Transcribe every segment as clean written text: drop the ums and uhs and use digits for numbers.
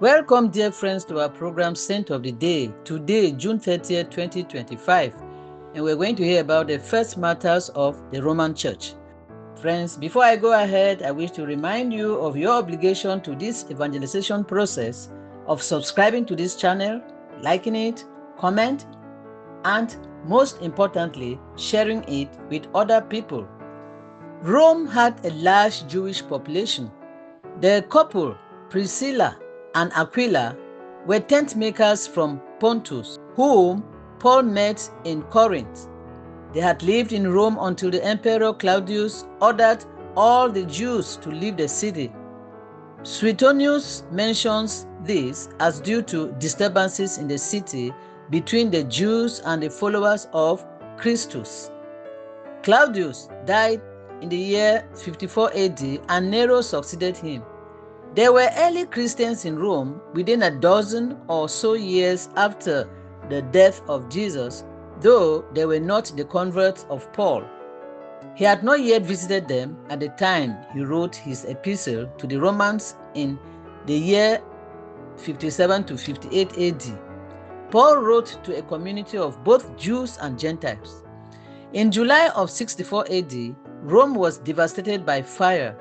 Welcome, dear friends, to our program Saint of the Day. Today, June 30th, 2025, and we're going to hear about the First Martyrs of the Roman Church. Friends, before I go ahead, I wish to remind you of your obligation to this evangelization process of subscribing to this channel, liking it, comment, and most importantly, sharing it with other people. Rome had a large Jewish population. The couple, Priscilla and Aquila, were tent makers from Pontus, whom Paul met in Corinth. They had lived in Rome until the Emperor Claudius ordered all the Jews to leave the city. Suetonius mentions this as due to disturbances in the city between the Jews and the followers of Christus. Claudius died in the year 54 AD and Nero succeeded him. There were early Christians in Rome within a dozen or so years after the death of Jesus, though they were not the converts of Paul. He had not yet visited them at the time he wrote his epistle to the Romans in the year 57 to 58 AD. Paul wrote to a community of both Jews and Gentiles. In July of 64 AD, Rome was devastated by fire.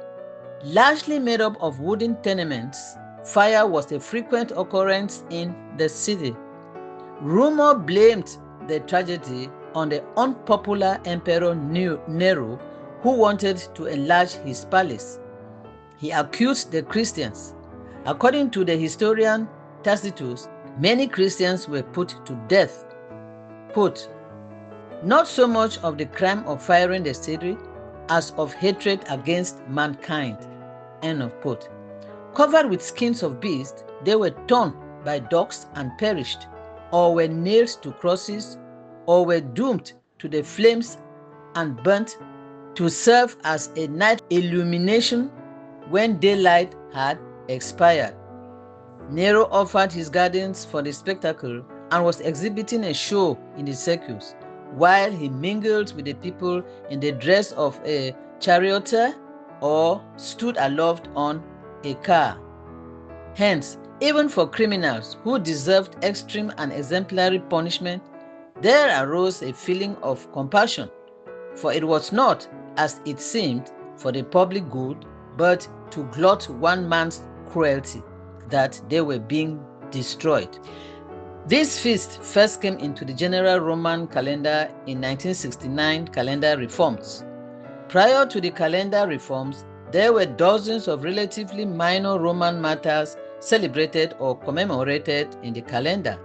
Largely made up of wooden tenements, fire was a frequent occurrence in the city. Rumor blamed the tragedy on the unpopular Emperor Nero, who wanted to enlarge his palace. He accused the Christians. According to the historian Tacitus, many Christians were put to death. Quote, "Not so much of the crime of firing the city as of hatred against mankind." End of quote. Covered with skins of beasts, they were torn by dogs and perished, or were nailed to crosses, or were doomed to the flames and burnt to serve as a night illumination when daylight had expired. Nero offered his gardens for the spectacle and was exhibiting a show in the circus, while he mingled with the people in the dress of a charioteer or stood aloft on a car. Hence, even for criminals who deserved extreme and exemplary punishment, there arose a feeling of compassion, for it was not, as it seemed, for the public good, but to glut one man's cruelty, that they were being destroyed. This feast first came into the general Roman calendar in 1969 calendar reforms. Prior to the calendar reforms, there were dozens of relatively minor Roman martyrs celebrated or commemorated in the calendar.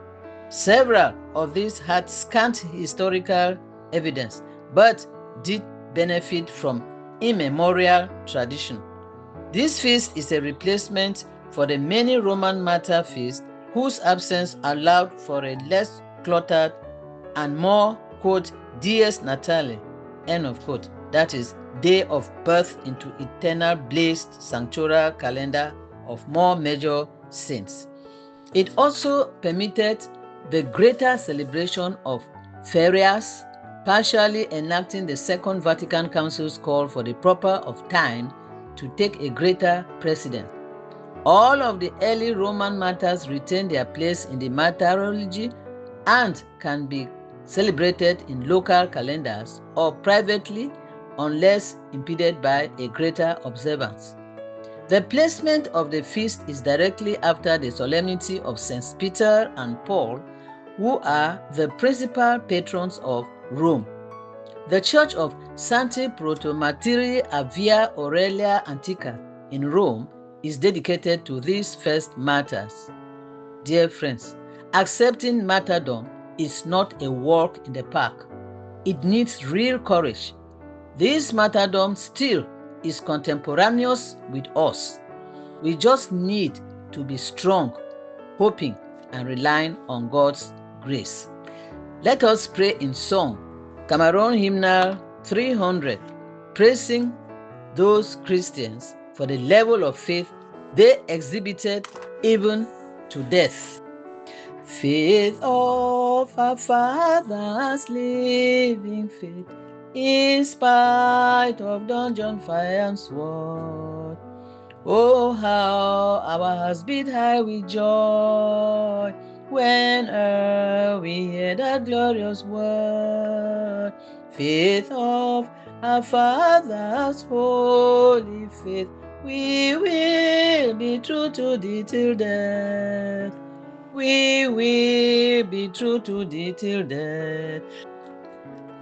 Several of these had scant historical evidence, but did benefit from immemorial tradition. This feast is a replacement for the many Roman martyr feasts whose absence allowed for a less cluttered and more, quote, dies natale, end of quote, that is, day of birth into eternal blessed sanctuary calendar of more major saints. It also permitted the greater celebration of ferias, partially enacting the Second Vatican Council's call for the proper of time to take a greater precedence. All of the early Roman martyrs retain their place in the martyrology and can be celebrated in local calendars or privately unless impeded by a greater observance. The placement of the feast is directly after the solemnity of Saints Peter and Paul, who are the principal patrons of Rome. The church of Sancti Protomartyri a Via Aurelia Antica in Rome is dedicated to these first martyrs. Dear friends, accepting martyrdom is not a walk in the park. It needs real courage. This martyrdom still is contemporaneous with us. We just need to be strong, hoping and relying on God's grace. Let us pray in song. Cameroon Hymnal 300, praising those Christians for the level of faith they exhibited even to death. Faith of our fathers, living faith, in spite of dungeon, fire, and sword. Oh, how our hearts beat high with joy when we hear that glorious word. Faith of our fathers, holy faith, we will be true to thee till death. We will be true to thee till death.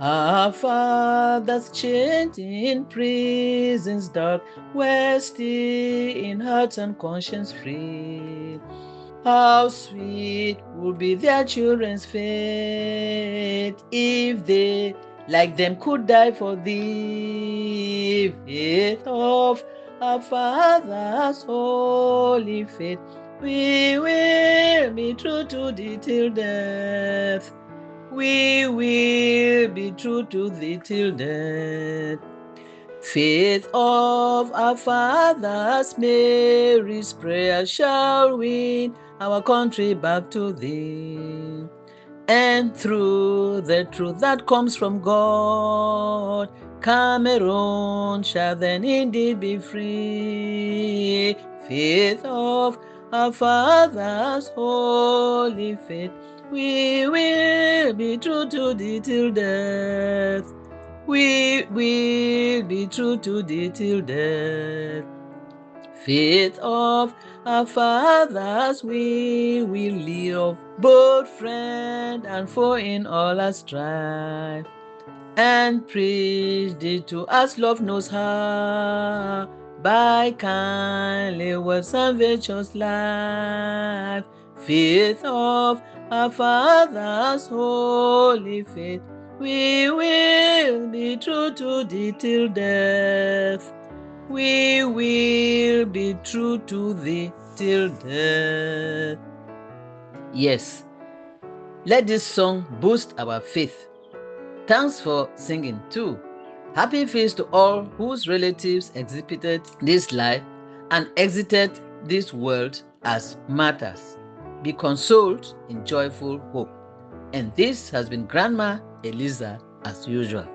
Our fathers chained in prisons dark were still in hearts and conscience free. How sweet would be their children's fate if they, like them, could die for thee. Faith of our fathers, holy faith, we will be true to thee till death. We will be true to thee till death. Faith of our fathers, Mary's prayer shall win our country back to thee. And through the truth that comes from God, Cameroon shall then indeed be free. Faith of our fathers, holy faith, we will be true to thee till death. We will be true to thee till death. Faith of our fathers, we will live, both friend and foe in all our strife, and preach thee to us love knows how, by kindly words and virtuous life. Faith of our fathers, holy faith, we will be true to thee till death. We will be true to thee till death. Yes, let this song boost our faith. Thanks for singing too. Happy feast to all whose relatives exhibited this life and exited this world as martyrs. Be consoled in joyful hope. And this has been Grandma Eliza as usual.